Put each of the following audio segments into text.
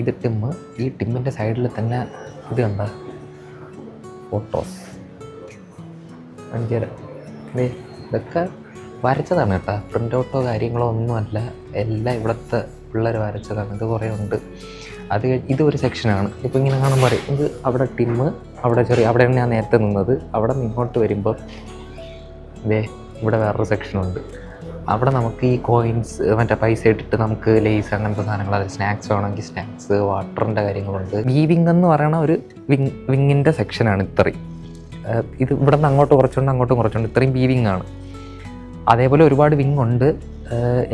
ഇത് ടിമ്മ്. ഈ ടിമ്മിൻ്റെ സൈഡിൽ തന്നെ ഇത് കണ്ട ഫോട്ടോസ് അഞ്ചര ഇതൊക്കെ വരച്ചതാണ് കേട്ടോ. പ്രിൻ്റ് ഔട്ടോ കാര്യങ്ങളോ ഒന്നുമല്ല, എല്ലാം ഇവിടുത്തെ പിള്ളേർ വരച്ചതാണ്. ഇത് കുറേ ഉണ്ട്. അത് ഇത് ഒരു സെക്ഷനാണ്. ഇപ്പോൾ ഇങ്ങനെ കാണുമ്പോൾ പറയും ഇത് അവിടെ ടിമ്മ്, അവിടെ അവിടെയാണ് ഞാൻ നേരത്തെ നിന്നത്. അവിടെ നിന്ന് ഇങ്ങോട്ട് വരുമ്പോൾ ഇവിടെ വേറൊരു സെക്ഷനുണ്ട്. അവിടെ നമുക്ക് ഈ കോയിൻസ് മറ്റേ പൈസ ഇട്ടിട്ട് നമുക്ക് ലേസ് അങ്ങനത്തെ സാധനങ്ങൾ, അത് സ്നാക്സ് വേണമെങ്കിൽ സ്നാക്സ്, വാട്ടറിൻ്റെ കാര്യങ്ങളുണ്ട്. വിങ് എന്ന് പറയുന്ന ഒരു വിങ്ങിൻ്റെ സെക്ഷനാണ് ഇത്രയും. ഇത് ഇവിടെ നിന്ന് അങ്ങോട്ട് കുറച്ചുണ്ട്, അങ്ങോട്ടും കുറച്ചുണ്ട്. ഇത്രയും വിങ് ആണ്. അതേപോലെ ഒരുപാട് വിങ് ഉണ്ട്.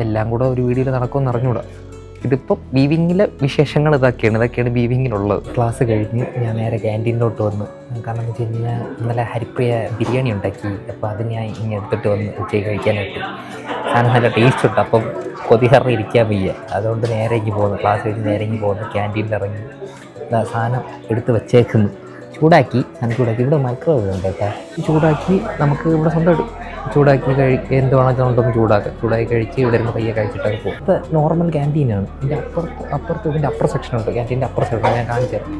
എല്ലാം കൂടെ ഒരു വീഡിയോയിൽ നടക്കുമെന്ന് അറിഞ്ഞൂടാ. ഇതിപ്പോൾ വിങ്ങിലെ വിശേഷങ്ങൾ ഇതൊക്കെയാണ് വിങ്ങിലുള്ളത്. ക്ലാസ് കഴിഞ്ഞ് ഞാൻ നേരെ ക്യാൻറ്റീനിലോട്ട് വന്നു. കാരണം എന്ന് വെച്ച് കഴിഞ്ഞാൽ ഇന്നലെ ഹരിപ്രിയ ബിരിയാണി ഉണ്ടാക്കി. അപ്പോൾ അത് ഞാൻ ഇങ്ങനെ എടുത്തിട്ട് വന്ന് ഉച്ചയ്ക്ക് കഴിക്കാനായിട്ട്. സാധനം നല്ല ടേസ്റ്റ് ഉണ്ട്. അപ്പം കൊതിഹറി ഇരിക്കാൻ വയ്യ. അതുകൊണ്ട് നേരേക്ക് പോകുന്നു. ക്ലാസ് കഴിഞ്ഞ് നേരേക്ക് പോകുന്നു. ക്യാൻറ്റീനിൽ ഇറങ്ങി സാധനം എടുത്ത് വെച്ചേക്കുന്നു. ചൂടാക്കി ഇവിടെ മൈക്രോവേവ് ഉണ്ട് കേട്ടോ. ചൂടാക്കി നമുക്ക് ഇവിടെ സ്വന്തം ചൂടാക്കി എന്ത് വേണമെന്നുണ്ടെന്ന് ചൂടാക്കി കഴിച്ച് ഇവിടെ ഇരുന്ന് പയ്യെ കഴിച്ചിട്ടൊക്കെ പോകും. ഇപ്പോൾ നോർമൽ ക്യാൻറ്റീനാണ്. ഇതിൻ്റെ അപ്പുറത്ത് ഇതിൻ്റെ അപ്പുറ സെക്ഷനുണ്ട്. ക്യാൻറ്റീൻ്റെ അപ്പുറ സെക്ഷൻ ഞാൻ കാണിച്ചു തരാം.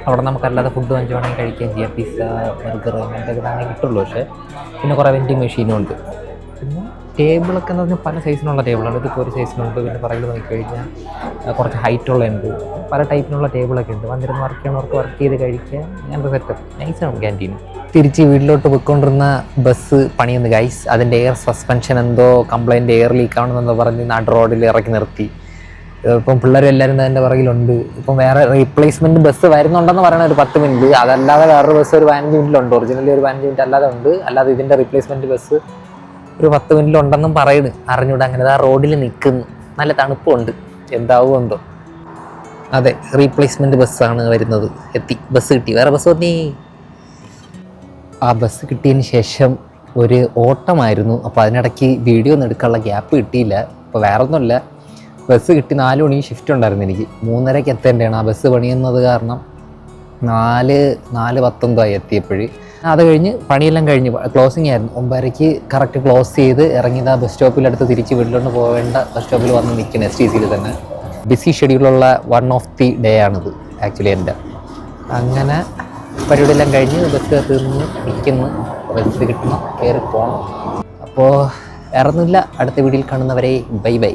അവിടെ നമുക്കല്ലാതെ ഫുഡ് വാങ്ങിച്ച് വേണമെങ്കിൽ കഴിക്കുകയും ചെയ്യാം. പിസ്സ, ബർഗർ അങ്ങനത്തെ സാധനം കിട്ടുള്ളൂ. പക്ഷേ പിന്നെ കുറേ വെൻഡിങ് മെഷീനും ഉണ്ട്. പിന്നെ ടേബിളൊക്കെ എന്ന് പറഞ്ഞാൽ പല സൈസിനുള്ള ടേബിളാണ്. ഇതിപ്പോൾ ഒരു സൈസിനുണ്ട്. പിന്നെ പുറകിൽ നോക്കിക്കഴിഞ്ഞാൽ കുറച്ച് ഹൈറ്റുള്ളതുണ്ട്. പല ടൈപ്പിനുള്ള ടേബിളൊക്കെ ഉണ്ട്. വന്നിരുന്ന് വർക്ക് ചെയ്യണവർക്ക് വർക്ക് ചെയ്ത് കഴിക്കുക. അങ്ങനത്തെ സെറ്റപ്പ് നൈസാണ് ക്യാൻറ്റീൻ. തിരിച്ച് വീട്ടിലോട്ട് പോയിക്കൊണ്ടിരുന്ന ബസ് പണിയുന്നു ഗൈസ്. അതിൻ്റെ എയർ സസ്പെൻഷൻ എന്തോ കംപ്ലൈൻറ്റ്, എയർ ലീക്ക് ആണെന്നെന്തോ പറഞ്ഞ് നാട് റോഡിൽ ഇറക്കി നിർത്തി. ഇപ്പം പിള്ളേരും എല്ലാവരും അതിൻ്റെ പുറകിലുണ്ട്. ഇപ്പം വേറെ റീപ്ലേസ്മെൻറ്റ് ബസ് വരുന്നുണ്ടെന്ന് പറയണ ഒരു 10 മിനിറ്റ്. അതല്ലാതെ വേറൊരു ബസ് ഒരു 15 മിനിറ്റിലുണ്ട്. ഒറിജിനലി ഒരു 15 മിനിറ്റ് അല്ലാതെ ഉണ്ട്. അല്ലാതെ ഇതിൻ്റെ റീപ്ലേസ്മെൻറ്റ് ബസ് ഒരു 10 മിനിറ്റിലുണ്ടെന്നും പറയുന്നു. അറിഞ്ഞൂടെ. അങ്ങനെ ആ റോഡിൽ നിൽക്കുന്നു. നല്ല തണുപ്പുണ്ട്. എന്താവും എന്തോ. അതെ, റീപ്ലേസ്മെൻറ്റ് ബസ്സാണ് വരുന്നത്. ബസ് കിട്ടി. വേറെ ബസ് വന്നീ. ആ ബസ് കിട്ടിയതിന് ശേഷം ഒരു ഓട്ടമായിരുന്നു. അപ്പോൾ അതിനിടയ്ക്ക് വീഡിയോ ഒന്നും എടുക്കാനുള്ള ഗ്യാപ്പ് കിട്ടിയില്ല. അപ്പോൾ വേറെ ഒന്നുമില്ല, ബസ് കിട്ടി. 4 മണി ഷിഫ്റ്റ് ഉണ്ടായിരുന്നു എനിക്ക്. 3:30 എത്തേണ്ടതാണ്. ആ ബസ് പണിയുന്നത് കാരണം 4:19 എത്തിയപ്പോഴ്. അത് കഴിഞ്ഞ് പണിയെല്ലാം കഴിഞ്ഞ് ക്ലോസിങ് ആയിരുന്നു. 9:30 കറക്റ്റ് ക്ലോസ് ചെയ്ത് ഇറങ്ങിയത് ആ ബസ് സ്റ്റോപ്പിലെടുത്ത് തിരിച്ച് വീട്ടിലോട്ട് പോവേണ്ട ബസ് സ്റ്റോപ്പിൽ വന്ന് നിൽക്കുന്നത്. STCയിൽ തന്നെ ബിസി ഷെഡ്യൂളുള്ള 1 ഓഫ് ദി ഡേ ആണിത് ആക്ച്വലി എൻ്റെ. അങ്ങനെ പരിപാടിയെല്ലാം കഴിഞ്ഞ് ബസ് തീർന്ന് നിൽക്കുന്നു. ബസ് കിട്ടണം, കയറി പോകണം. അപ്പോൾ വേറൊന്നുമില്ല. അടുത്ത വീഡിയോയിൽ കാണുന്നവരെ ബൈ ബൈ.